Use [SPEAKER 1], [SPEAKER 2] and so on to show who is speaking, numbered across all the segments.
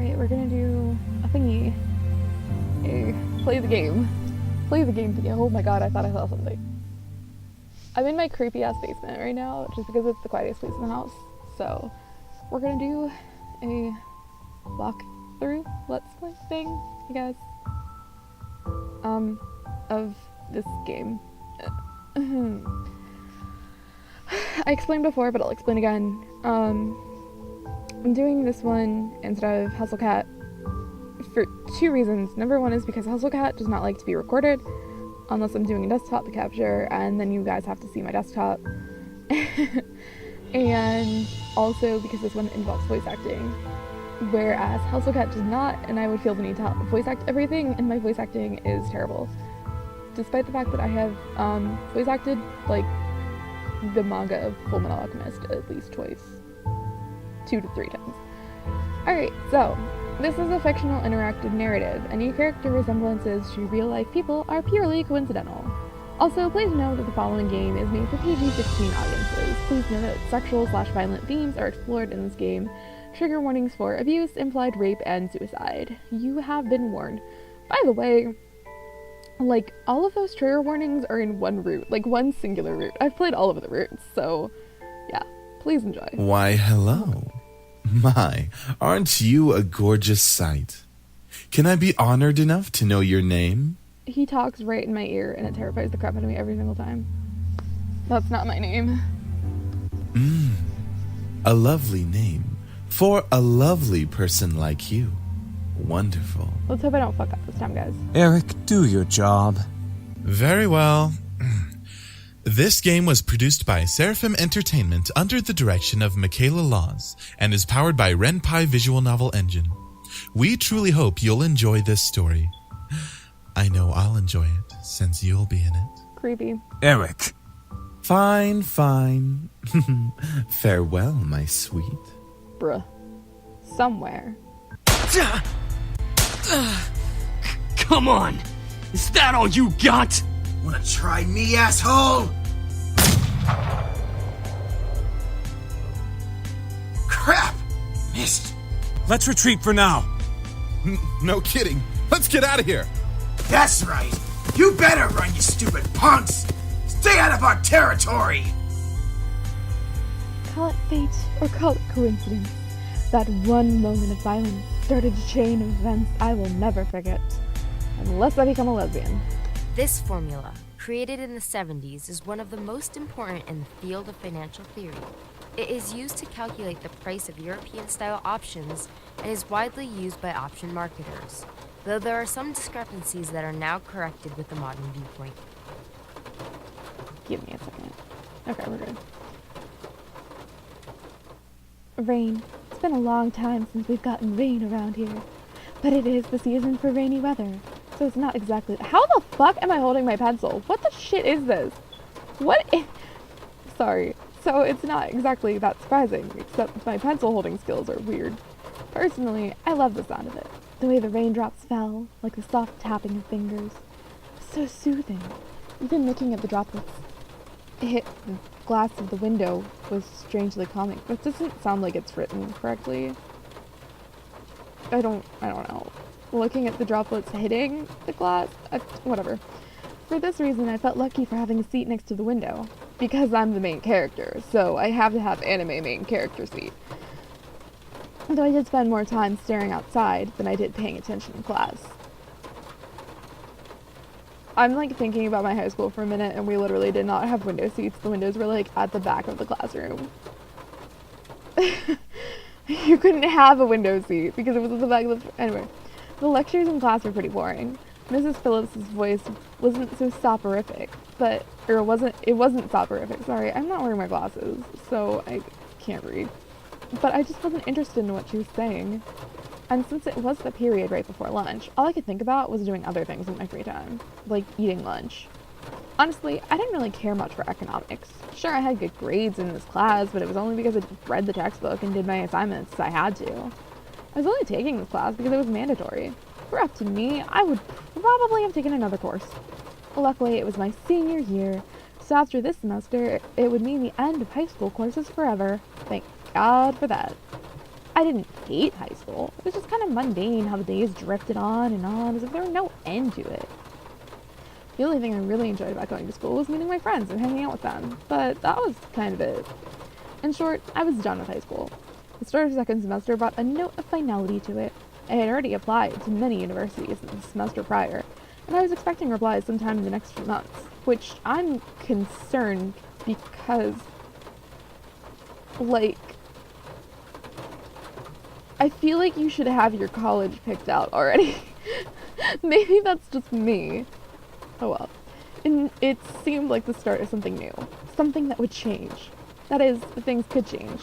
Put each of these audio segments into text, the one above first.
[SPEAKER 1] Alright, we're gonna do a thingy. Play the game. Play the game thingy. Oh my god, I thought I saw something. I'm in my creepy ass basement right now, just because it's the quietest place in the house. So, we're gonna do a walkthrough, let's play thing, I guess. Of this game. I explained before, but I'll explain again. I'm doing this one instead of Hustlecat for two reasons. Number one is because Hustlecat does not like to be recorded unless I'm doing a desktop capture, and then you guys have to see my desktop. And also because this one involves voice acting, whereas Hustlecat does not, and I would feel the need to voice act everything, and my voice acting is terrible. Despite the fact that I have voice acted like the manga of Fullmetal Alchemist at least twice. 2 to 3 times. Alright, so, this is a fictional interactive narrative. Any character resemblances to real-life people are purely coincidental. Also, please note that the following game is made for PG-16 audiences. Please note that sexual/violent themes are explored in this game. Trigger warnings for abuse, implied rape, and suicide. You have been warned. By the way, like, all of those trigger warnings are in one route, like one singular route. I've played all of the routes, so yeah, please enjoy.
[SPEAKER 2] Why, hello. My, aren't you a gorgeous sight? Can I be honored enough to know your name?
[SPEAKER 1] He talks right in my ear, and it terrifies the crap out of me every single time. That's not my name.
[SPEAKER 2] A lovely name for a lovely person like you. Wonderful.
[SPEAKER 1] Let's hope I don't fuck up this time, guys.
[SPEAKER 3] Eric, do your job.
[SPEAKER 2] Very well. This game was produced by Seraphim Entertainment under the direction of Michaela Laws and is powered by Ren'Py Visual Novel Engine. We truly hope you'll enjoy this story. I know I'll enjoy it since you'll be in it.
[SPEAKER 1] Creepy.
[SPEAKER 3] Eric.
[SPEAKER 2] Fine, fine. Farewell, my sweet.
[SPEAKER 1] Bruh. Somewhere.
[SPEAKER 4] Come on! Is that all you got?
[SPEAKER 5] Wanna try me, asshole? Crap! Missed.
[SPEAKER 3] Let's retreat for now.
[SPEAKER 2] No kidding. Let's get out of here.
[SPEAKER 5] That's right. You better run, you stupid punks! Stay out of our territory!
[SPEAKER 1] Call it fate or call it coincidence. That one moment of violence started a chain of events I will never forget. Unless I become a lesbian.
[SPEAKER 6] This formula, created in the 70s, is one of the most important in the field of financial theory. It is used to calculate the price of European-style options and is widely used by option marketers, though there are some discrepancies that are now corrected with the modern viewpoint.
[SPEAKER 1] Give me a second. Okay, we're good. Rain. It's been a long time since we've gotten rain around here. But it is the season for rainy weather, so it's not exactly— How the fuck am I holding my pencil? What the shit is this? Sorry. So it's not exactly that surprising, except my pencil holding skills are weird. Personally, I love the sound of it. The way the raindrops fell, like the soft tapping of fingers. So soothing. Even looking at the droplets hit the glass of the window was strangely calming. That doesn't sound like it's written correctly. I don't know. Looking at the droplets hitting the glass, whatever. For this reason, I felt lucky for having a seat next to the window. Because I'm the main character, so I have to have anime main character seat. Though I did spend more time staring outside than I did paying attention in class. I'm like thinking about my high school for a minute, and we literally did not have window seats. The windows were like at the back of the classroom. You couldn't have a window seat because it was at the back of the— Anyway, the lectures in class were pretty boring. Mrs. Phillips' voice wasn't so soporific, it wasn't soporific, sorry, I'm not wearing my glasses, so I can't read. But I just wasn't interested in what she was saying. And since it was the period right before lunch, all I could think about was doing other things in my free time, like eating lunch. Honestly, I didn't really care much for economics. Sure, I had good grades in this class, but it was only because I read the textbook and did my assignments as I had to. I was only taking this class because it was mandatory. If it were up to me, I would probably have taken another course. Luckily, it was my senior year, so after this semester, it would mean the end of high school courses forever. Thank God for that. I didn't hate high school. It was just kind of mundane how the days drifted on as if there were no end to it. The only thing I really enjoyed about going to school was meeting my friends and hanging out with them, but that was kind of it. In short, I was done with high school. The start of second semester brought a note of finality to it. I had already applied to many universities in the semester prior, and I was expecting replies sometime in the next few months, which I'm concerned because, like, I feel like you should have your college picked out already. Maybe that's just me. Oh well. And it seemed like the start of something new. Something that would change. That is, things could change.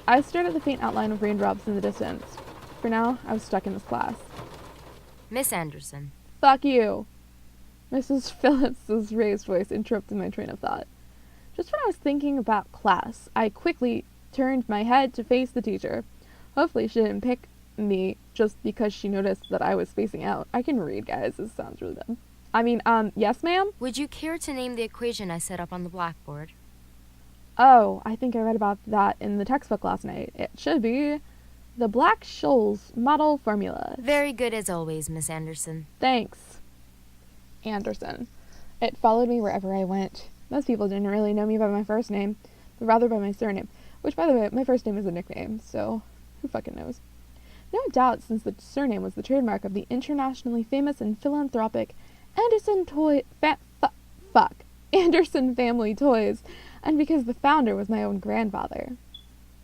[SPEAKER 1] I stared at the faint outline of raindrops in the distance. For now, I was stuck in this class.
[SPEAKER 6] Miss Anderson.
[SPEAKER 1] Fuck you! Mrs. Phillips's raised voice interrupted my train of thought. Just when I was thinking about class, I quickly turned my head to face the teacher. Hopefully she didn't pick me just because she noticed that I was spacing out. I can read, guys. This sounds really dumb. Yes, ma'am?
[SPEAKER 6] Would you care to name the equation I set up on the blackboard?
[SPEAKER 1] Oh, I think I read about that in the textbook last night. It should be the Black-Scholes model formula.
[SPEAKER 6] Very good as always, Miss Anderson.
[SPEAKER 1] Thanks, Anderson. It followed me wherever I went. Most people didn't really know me by my first name, but rather by my surname, which, by the way, my first name is a nickname, so who fucking knows? No doubt, since the surname was the trademark of the internationally famous and philanthropic Anderson Family Toys, and because the founder was my own grandfather.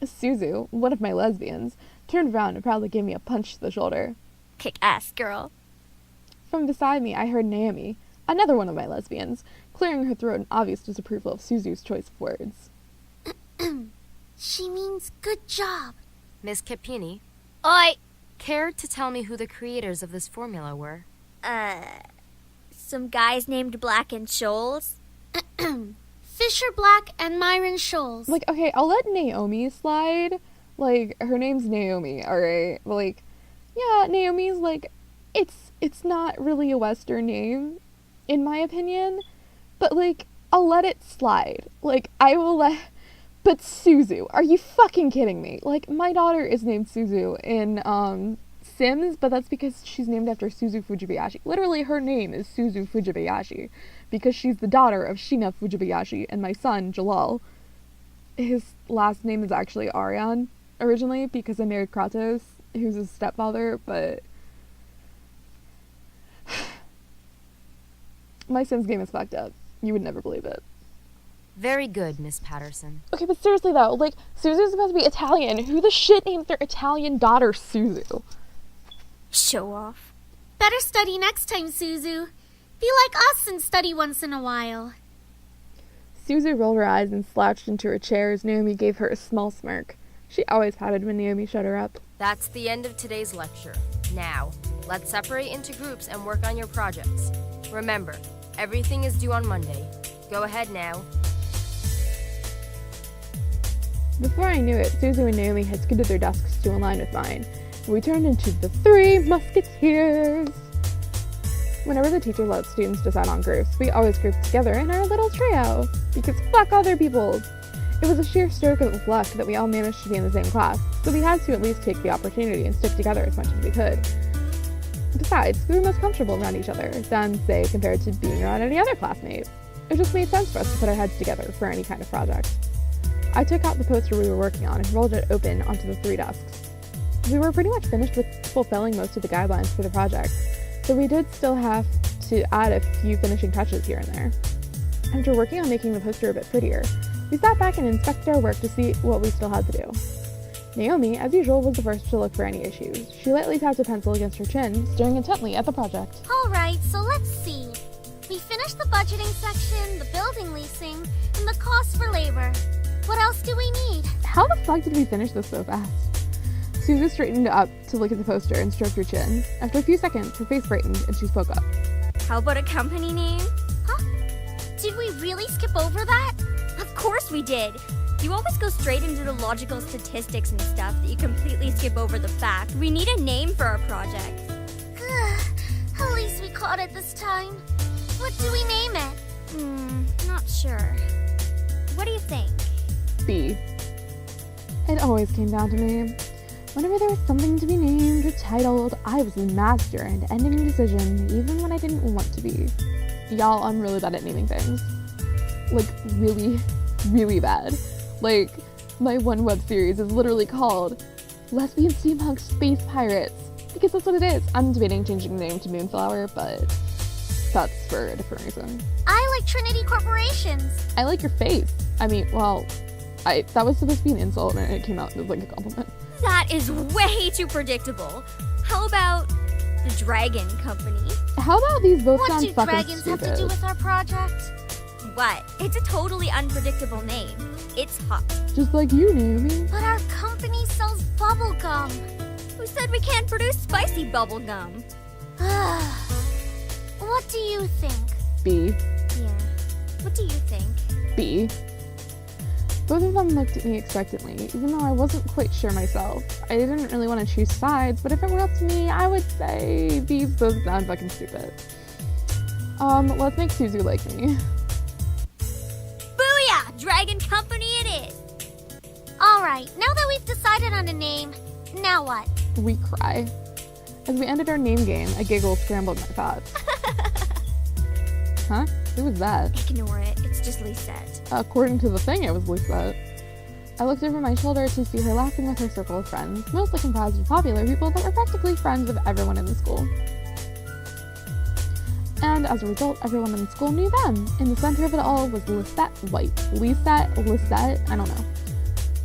[SPEAKER 1] Suzu, one of my lesbians, turned around and proudly gave me a punch to the shoulder.
[SPEAKER 7] Kick ass, girl.
[SPEAKER 1] From beside me, I heard Naomi, another one of my lesbians, clearing her throat in obvious disapproval of Suzu's choice of words.
[SPEAKER 7] She means good job.
[SPEAKER 6] Miss Capini.
[SPEAKER 7] Oi!
[SPEAKER 6] Care to tell me who the creators of this formula were?
[SPEAKER 7] Some guys named Black and Scholes. Fisher Black and Myron Scholes.
[SPEAKER 1] Like, okay, I'll let Naomi slide. Like, her name's Naomi, alright? Like, yeah, Naomi's, like, it's not really a Western name, in my opinion. But, like, I'll let it slide. Like, I will let... But Suzu, are you fucking kidding me? Like, my daughter is named Suzu in, Sims, but that's because she's named after Suzu Fujibayashi. Literally, her name is Suzu Fujibayashi, because she's the daughter of Shina Fujibayashi, and my son, Jalal. His last name is actually Aryan, originally, because I married Kratos, who's his stepfather, but... My Sims game is fucked up. You would never believe it.
[SPEAKER 6] Very good, Miss Patterson.
[SPEAKER 1] Okay, but seriously though, like, Suzu's supposed to be Italian. Who the shit named their Italian daughter Suzu?
[SPEAKER 7] Show off. Better study next time, Suzu. Be like us and study once in a while.
[SPEAKER 1] Suzu rolled her eyes and slouched into her chair as Naomi gave her a small smirk. She always pouted when Naomi shut her up.
[SPEAKER 6] That's the end of today's lecture. Now, let's separate into groups and work on your projects. Remember, everything is due on Monday. Go ahead now.
[SPEAKER 1] Before I knew it, Suzu and Naomi had scooted their desks to align with mine. We turned into the Three Musketeers. Whenever the teacher let students decide on groups, we always grouped together in our little trio, because fuck other people. It was a sheer stroke of luck that we all managed to be in the same class, so we had to at least take the opportunity and stick together as much as we could. Besides, we were most comfortable around each other than, say, compared to being around any other classmate. It just made sense for us to put our heads together for any kind of project. I took out the poster we were working on and rolled it open onto the 3 desks. We were pretty much finished with fulfilling most of the guidelines for the project, so we did still have to add a few finishing touches here and there. After working on making the poster a bit prettier, we sat back and inspected our work to see what we still had to do. Naomi, as usual, was the first to look for any issues. She lightly tapped a pencil against her chin, staring intently at the project.
[SPEAKER 7] Alright, so let's see. We finished the budgeting section, the building leasing, and the cost for labor. What else do we need?
[SPEAKER 1] How the fuck did we finish this so fast? Suzu straightened up to look at the poster and stroked her chin. After a few seconds, her face brightened and she spoke up.
[SPEAKER 7] How about a company name? Huh? Did we really skip over that? Of course we did. You always go straight into the logical statistics and stuff that you completely skip over the fact. We need a name for our project. At least we caught it this time. What do we name it? Not sure. What do you think?
[SPEAKER 1] B. It always came down to me. Whenever there was something to be named or titled, I was the master and ending the decision, even when I didn't want to be. Y'all, I'm really bad at naming things. Like, really, really bad. Like, my one web series is literally called Lesbian Steampunk Space Pirates, because that's what it is. I'm debating changing the name to Moonflower, but that's for a different reason.
[SPEAKER 7] I like Trinity Corporations.
[SPEAKER 1] I like your face. I mean, well, that was supposed to be an insult, and it came out as like a compliment.
[SPEAKER 7] That is way too predictable. How about the Dragon Company?
[SPEAKER 1] How about these both
[SPEAKER 7] What
[SPEAKER 1] sound
[SPEAKER 7] do
[SPEAKER 1] fucking
[SPEAKER 7] dragons
[SPEAKER 1] stupid?
[SPEAKER 7] have to do with our project? What? It's a totally unpredictable name. It's hot.
[SPEAKER 1] Just like you, Naomi.
[SPEAKER 7] But our company sells bubble gum. Who said we can't produce spicy bubble gum? What do you think?
[SPEAKER 1] B.
[SPEAKER 7] Yeah. What do you think?
[SPEAKER 1] B. Both of them looked at me expectantly, even though I wasn't quite sure myself. I didn't really want to choose sides, but if it were up to me, I would say these both sound fucking stupid. Let's make Suzu like me.
[SPEAKER 7] Booyah! Dragon Company it is! Alright, now that we've decided on a name, now what?
[SPEAKER 1] We cry. As we ended our name game, a giggle scrambled my thoughts. Huh? Who was that?
[SPEAKER 7] Ignore it, it's just Lisette.
[SPEAKER 1] According to the thing, it was Lisa. I looked over my shoulder to see her laughing with her circle of friends, mostly comprised of popular people that were practically friends of everyone in the school. And as a result, everyone in the school knew them. In the center of it all was Lisette White. Lisette, I don't know.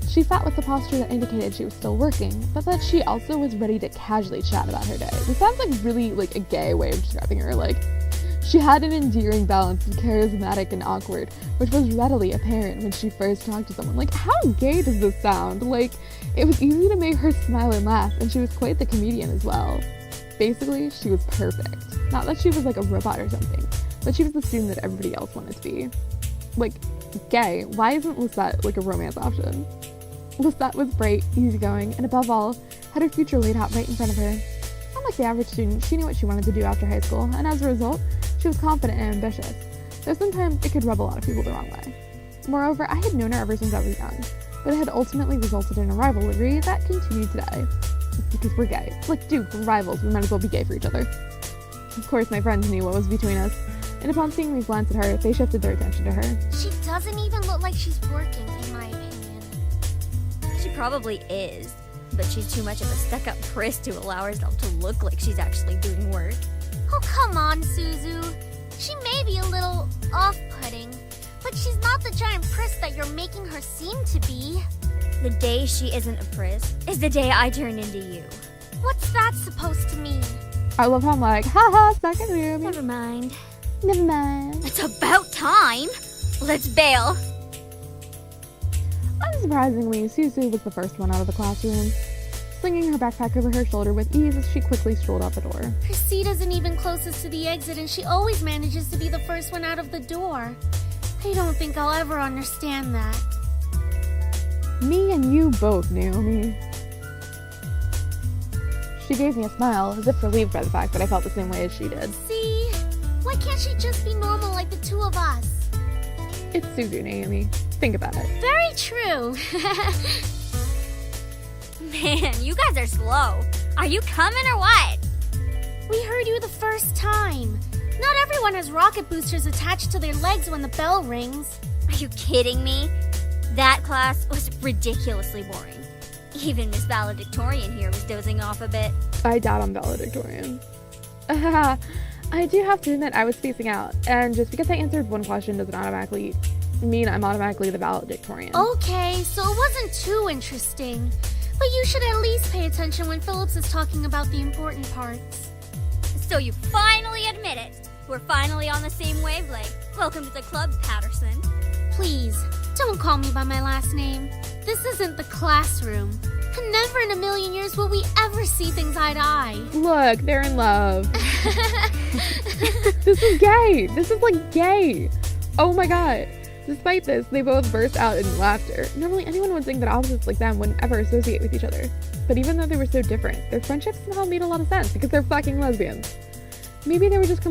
[SPEAKER 1] She sat with the posture that indicated she was still working, but that she also was ready to casually chat about her day. This sounds like really like a gay way of describing her. Like, she had an endearing balance of charismatic and awkward, which was readily apparent when she first talked to someone. Like, how gay does this sound? Like, it was easy to make her smile and laugh, and she was quite the comedian as well. Basically, she was perfect. Not that she was like a robot or something, but she was the student that everybody else wanted to be. Like, gay, why isn't Lisette like a romance option? Lisette was bright, easygoing, and above all, had her future laid out right in front of her. Unlike the average student, she knew what she wanted to do after high school, and as a result, she was confident and ambitious, though sometimes it could rub a lot of people the wrong way. Moreover, I had known her ever since I was young, but it had ultimately resulted in a rivalry that continued today. Because we're gay. Like, dude, we're rivals, we might as well be gay for each other. Of course, my friends knew what was between us, and upon seeing me glance at her, they shifted their attention to her.
[SPEAKER 7] She doesn't even look like she's working, in my opinion. She probably is, but she's too much of a stuck-up priss to allow herself to look like she's actually doing work. Oh, come on, Suzu. She may be a little off-putting, but she's not the giant priss that you're making her seem to be. The day she isn't a priss is the day I turn into you. What's that supposed to mean?
[SPEAKER 1] I love how I'm like, haha, stuck in you.
[SPEAKER 7] Never mind.
[SPEAKER 1] Never mind.
[SPEAKER 7] It's about time. Let's bail.
[SPEAKER 1] Unsurprisingly, Suzu was the first one out of the classroom, slinging her backpack over her shoulder with ease as she quickly strolled out the door.
[SPEAKER 8] Her seat isn't even closest to the exit, and she always manages to be the first one out of the door. I don't think I'll ever understand that.
[SPEAKER 1] Me and you both, Naomi. She gave me a smile, as if relieved by the fact that I felt the same way as she did.
[SPEAKER 8] See? Why can't she just be normal like the two of us?
[SPEAKER 1] It's Suzu, Naomi. Think about it.
[SPEAKER 8] Very true.
[SPEAKER 7] Man, you guys are slow. Are you coming or what?
[SPEAKER 8] We heard you the first time. Not everyone has rocket boosters attached to their legs when the bell rings.
[SPEAKER 7] Are you kidding me? That class was ridiculously boring. Even Miss Valedictorian here was dozing off a bit.
[SPEAKER 1] I doubt I'm valedictorian. I do have to admit I was spacing out, and just because I answered one question doesn't automatically mean I'm automatically the valedictorian.
[SPEAKER 8] Okay, so it wasn't too interesting. But you should at least pay attention when Phillips is talking about the important parts.
[SPEAKER 7] So you finally admit it. We're finally on the same wavelength. Welcome to the club, Patterson.
[SPEAKER 8] Please, don't call me by my last name. This isn't the classroom. And never in a million years will we ever see things eye to eye.
[SPEAKER 1] Look, they're in love. This is gay. This is like gay. Oh my god. Despite this, they both burst out in laughter. Normally, anyone would think that opposites like them wouldn't ever associate with each other. But even though they were so different, their friendship somehow made a lot of sense because they're fucking lesbians. Maybe they were just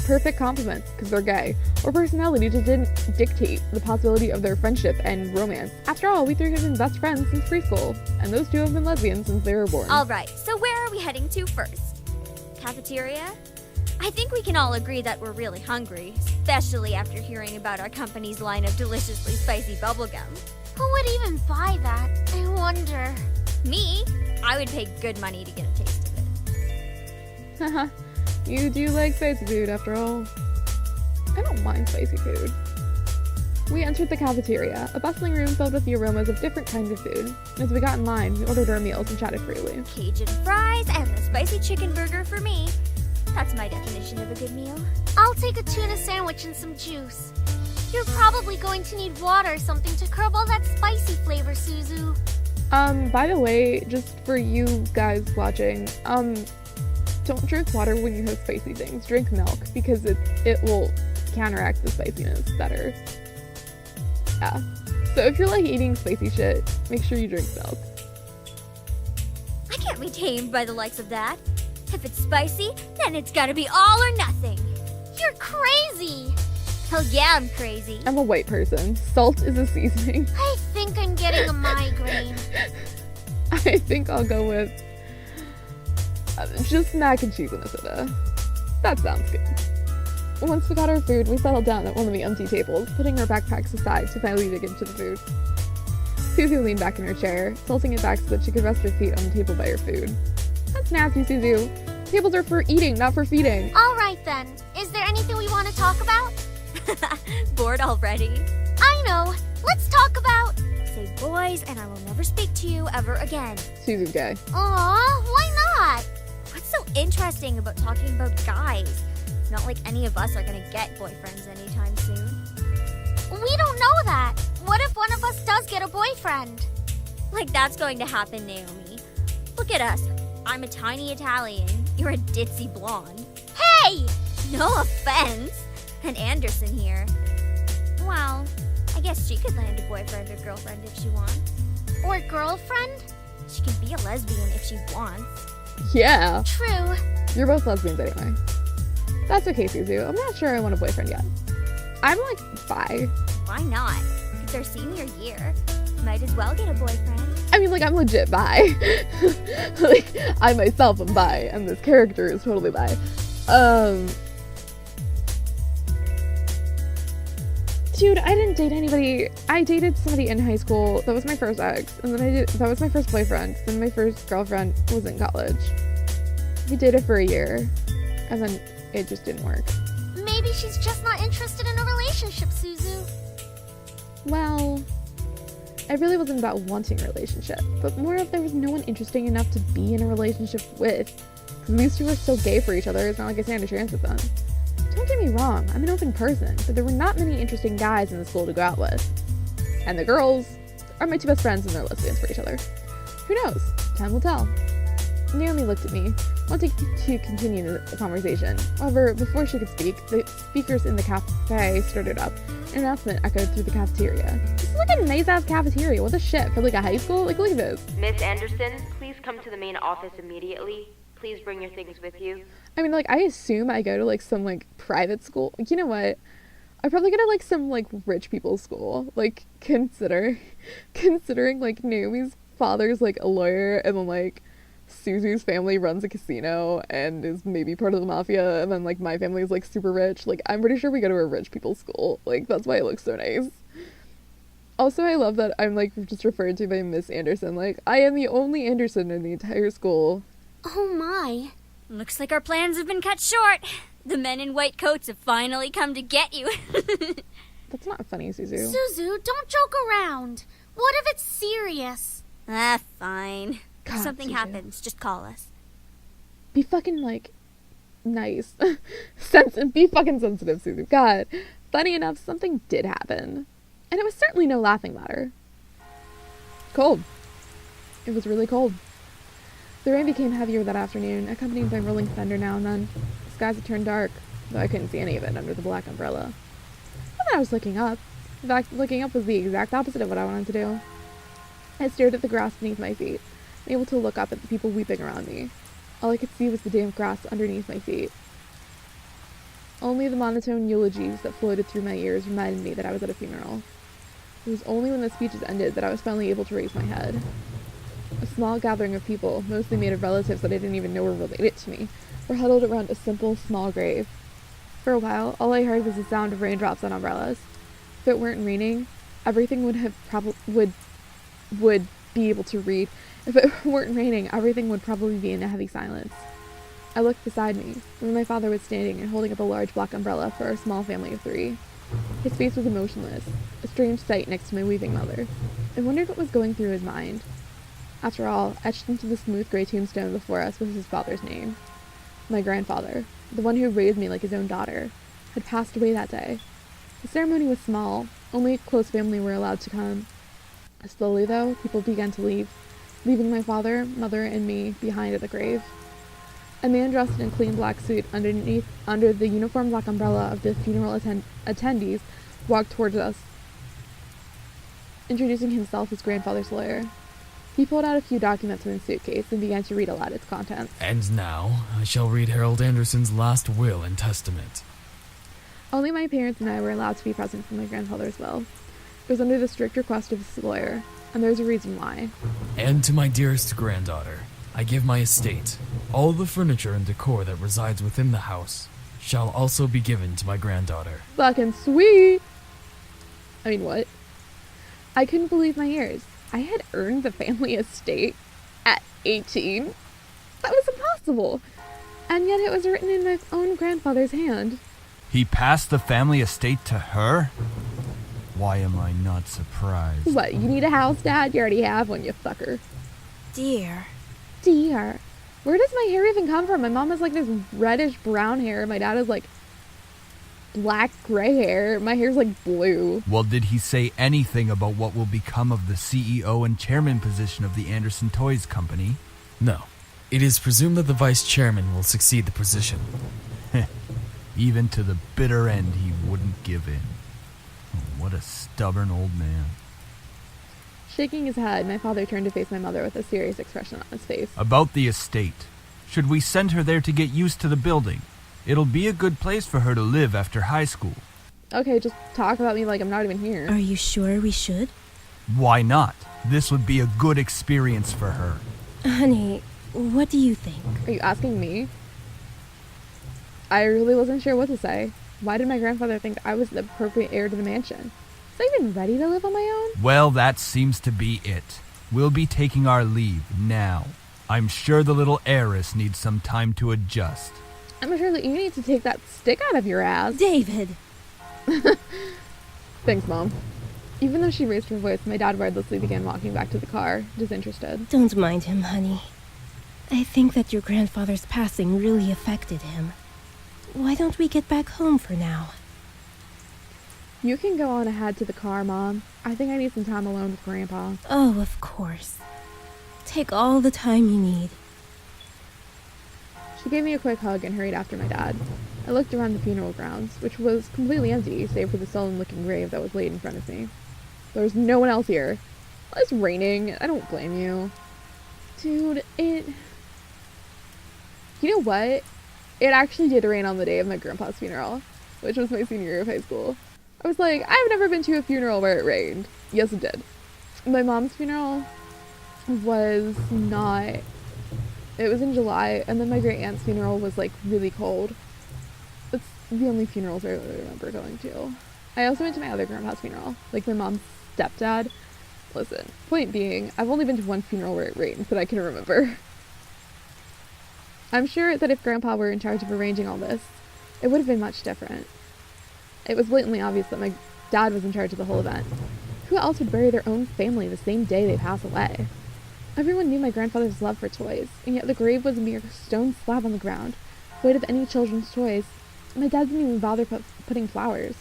[SPEAKER 1] perfect compliments because they're gay, or personality just didn't dictate the possibility of their friendship and romance. After all, we three have been best friends since preschool, and those two have been lesbians since they were born.
[SPEAKER 7] Alright, so where are we heading to first? Cafeteria? I think we can all agree that we're really hungry, especially after hearing about our company's line of deliciously spicy bubblegum.
[SPEAKER 8] Who would even buy that? I wonder.
[SPEAKER 7] Me? I would pay good money to get a taste of it.
[SPEAKER 1] Haha, you do like spicy food after all. I don't mind spicy food. We entered the cafeteria, a bustling room filled with the aromas of different kinds of food. As we got in line, we ordered our meals and chatted freely.
[SPEAKER 7] Cajun fries and the spicy chicken burger for me. That's my definition of a good meal.
[SPEAKER 8] I'll take a tuna sandwich and some juice. You're probably going to need water or something to curb all that spicy flavor, Suzu.
[SPEAKER 1] By the way, just for you guys watching, don't drink water when you have spicy things. Drink milk, because it will counteract the spiciness better. Yeah. So if you're like eating spicy shit, make sure you drink milk.
[SPEAKER 7] I can't be tamed by the likes of that. If it's spicy, then it's gotta be all or nothing.
[SPEAKER 8] You're crazy!
[SPEAKER 7] Hell yeah, I'm crazy.
[SPEAKER 1] I'm a white person. Salt is a seasoning.
[SPEAKER 8] I think I'm getting a migraine.
[SPEAKER 1] I think I'll go with just mac and cheese and a soda. That sounds good. Once we got our food, we settled down at one of the empty tables, putting our backpacks aside to finally dig into the food. Suzu leaned back in her chair, tilting it back so that she could rest her feet on the table by her food. That's nasty, Suzu. Tables are for eating, not for feeding.
[SPEAKER 8] Alright then. Is there anything we want to talk about?
[SPEAKER 7] Bored already?
[SPEAKER 8] I know. Let's talk about...
[SPEAKER 7] Say boys and I will never speak to you ever again.
[SPEAKER 1] Suzu's gay.
[SPEAKER 8] Aw, why not?
[SPEAKER 7] What's so interesting about talking about guys? It's not like any of us are gonna get boyfriends anytime soon.
[SPEAKER 8] We don't know that. What if one of us does get a boyfriend?
[SPEAKER 7] Like that's going to happen, Naomi. Look at us. I'm a tiny Italian. You're a ditzy blonde.
[SPEAKER 8] Hey!
[SPEAKER 7] No offense. And Anderson here. Well, I guess she could land a boyfriend or girlfriend if she wants.
[SPEAKER 8] Or girlfriend?
[SPEAKER 7] She can be a lesbian if she wants.
[SPEAKER 1] Yeah.
[SPEAKER 8] True.
[SPEAKER 1] You're both lesbians anyway. That's okay, Suzu. I'm not sure I want a boyfriend yet. I'm like bi.
[SPEAKER 7] Why not? It's our senior year. Might as well get a boyfriend.
[SPEAKER 1] I mean, like, I'm legit bi. Like, I myself am bi, and this character is totally bi. Dude, I didn't date anybody. I dated somebody in high school. That was my first ex. And then that was my first boyfriend. Then my first girlfriend was in college. We dated for a year. And then it just didn't work.
[SPEAKER 8] Maybe she's just not interested in a relationship, Suzu.
[SPEAKER 1] Well, it really wasn't about wanting a relationship, but more of there was no one interesting enough to be in a relationship with. Because these two are so gay for each other, it's not like I stand a chance with them. Don't get me wrong, I'm an open person, but there were not many interesting guys in the school to go out with. And the girls are my two best friends and they're lesbians for each other. Who knows? Time will tell. Naomi looked at me, wanting to continue the conversation. However, before she could speak, the speakers in the cafe started up. An announcement echoed through the cafeteria. This is like a nice-ass cafeteria. What the shit? For like a high school? Like, look at this.
[SPEAKER 6] Miss Anderson, please come to the main office immediately. Please bring your things with you.
[SPEAKER 1] I mean, like, I assume I go to, like, some, like, private school. Like, you know what? I probably go to, like, some, like, rich people's school. Like, considering, like, Naomi's father's, like, a lawyer, and then, like, Suzu's family runs a casino and is maybe part of the mafia, and then, like, my family is, like, super rich. Like, I'm pretty sure we go to a rich people's school. Like, that's why it looks so nice. Also, I love that I'm, like, just referred to by Miss Anderson. Like, I am the only Anderson in the entire school.
[SPEAKER 8] Oh my.
[SPEAKER 7] Looks like our plans have been cut short. The men in white coats have finally come to get you.
[SPEAKER 1] That's not funny, Suzu.
[SPEAKER 8] Suzu, don't joke around. What if it's serious?
[SPEAKER 7] Ah, fine.
[SPEAKER 1] God,
[SPEAKER 7] If something
[SPEAKER 1] Suzu.
[SPEAKER 7] happens, just call us.
[SPEAKER 1] Be fucking, like, nice. Be fucking sensitive, Suzu. God. Funny enough, something did happen. And it was certainly no laughing matter. Cold. It was really cold. The rain became heavier that afternoon, accompanied by rolling thunder now and then. The skies had turned dark, though I couldn't see any of it under the black umbrella. Not that I was looking up. In fact, looking up was the exact opposite of what I wanted to do. I stared at the grass beneath my feet, able to look up at the people weeping around me. All I could see was the damp grass underneath my feet. Only the monotone eulogies that floated through my ears reminded me that I was at a funeral. It was only when the speeches ended that I was finally able to raise my head. A small gathering of people, mostly made of relatives that I didn't even know were related to me, were huddled around a simple, small grave. For a while, all I heard was the sound of raindrops on umbrellas. If it weren't raining, everything would be able to read. If it weren't raining, everything would probably be in a heavy silence. I looked beside me, where my father was standing and holding up a large black umbrella for our small family of 3. His face was emotionless, a strange sight next to my weeping mother. I wondered what was going through his mind. After all, etched into the smooth gray tombstone before us was his father's name. My grandfather, the one who raised me like his own daughter, had passed away that day. The ceremony was small, only close family were allowed to come. Slowly, though, people began to leave, leaving my father, mother, and me behind at the grave. A man dressed in a clean black suit under the uniform black umbrella of the funeral attendees walked towards us, introducing himself as grandfather's lawyer. He pulled out a few documents from his suitcase and began to read aloud its contents.
[SPEAKER 9] And now, I shall read Harold Anderson's last will and testament.
[SPEAKER 1] Only my parents and I were allowed to be present for my grandfather's will. It was under the strict request of his lawyer, and there's a reason why.
[SPEAKER 9] And to my dearest granddaughter, I give my estate. All the furniture and decor that resides within the house shall also be given to my granddaughter.
[SPEAKER 1] Fucking sweet! I mean, what? I couldn't believe my ears. I had earned the family estate at 18? That was impossible! And yet it was written in my own grandfather's hand.
[SPEAKER 10] He passed the family estate to her? Why am I not surprised?
[SPEAKER 1] What, you need a house, Dad? You already have one, you fucker.
[SPEAKER 6] Dear.
[SPEAKER 1] Dear. Where does my hair even come from? My mom has like this reddish brown hair. My dad has like black gray hair. My hair's like blue.
[SPEAKER 10] Well, did he say anything about what will become of the CEO and chairman position of the Anderson Toys Company?
[SPEAKER 9] No. It is presumed that the vice chairman will succeed the position.
[SPEAKER 10] Even to the bitter end, he wouldn't give in. Oh, what a stubborn old man.
[SPEAKER 1] Shaking his head, my father turned to face my mother with a serious expression on his face.
[SPEAKER 10] About the estate. Should we send her there to get used to the building? It'll be a good place for her to live after high school.
[SPEAKER 1] Okay, just talk about me like I'm not even here.
[SPEAKER 11] Are you sure we should?
[SPEAKER 10] Why not? This would be a good experience for her.
[SPEAKER 11] Honey, what do you think?
[SPEAKER 1] Are you asking me? I really wasn't sure what to say. Why did my grandfather think I was the appropriate heir to the mansion? Was I even ready to live on my own?
[SPEAKER 10] Well, that seems to be it. We'll be taking our leave now. I'm sure the little heiress needs some time to adjust.
[SPEAKER 1] I'm sure that you need to take that stick out of your ass.
[SPEAKER 11] David!
[SPEAKER 1] Thanks, Mom. Even though she raised her voice, my dad wordlessly began walking back to the car, disinterested.
[SPEAKER 11] Don't mind him, honey. I think that your grandfather's passing really affected him. Why don't we get back home for now?
[SPEAKER 1] You can go on ahead to the car, Mom. I think I need some time alone with Grandpa.
[SPEAKER 11] Oh, of course. Take all the time you need.
[SPEAKER 1] She gave me a quick hug and hurried after my dad. I looked around the funeral grounds, which was completely empty, save for the sullen-looking grave that was laid in front of me. There was no one else here. Well, it's raining. I don't blame you. Dude, You know what? It actually did rain on the day of my grandpa's funeral, which was my senior year of high school. I was like, I've never been to a funeral where it rained. Yes, it did. My mom's funeral was not... It was in July, and then my great aunt's funeral was, like, really cold. That's the only funerals I really remember going to. I also went to my other grandpa's funeral, like my mom's stepdad. Listen, point being, I've only been to one funeral where it rained that I can remember. I'm sure that if Grandpa were in charge of arranging all this, it would have been much different. It was blatantly obvious that my dad was in charge of the whole event. Who else would bury their own family the same day they pass away? Everyone knew my grandfather's love for toys, and yet the grave was a mere stone slab on the ground, void of any children's toys. My dad didn't even bother putting flowers.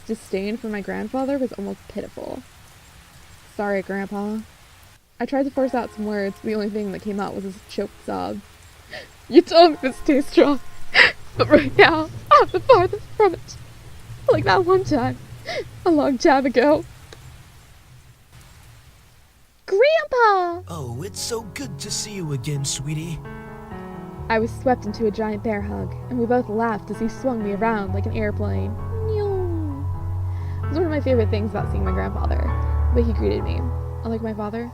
[SPEAKER 1] His disdain for my grandfather was almost pitiful. Sorry, Grandpa. I tried to force out some words, but the only thing that came out was a choked sob. You told me to stay strong, but right now, I'm the farthest from it. Like that one time, a long time ago. Grandpa!
[SPEAKER 5] Oh, it's so good to see you again, sweetie.
[SPEAKER 1] I was swept into a giant bear hug, and we both laughed as he swung me around like an airplane. It was one of my favorite things about seeing my grandfather, the way he greeted me. Unlike my father,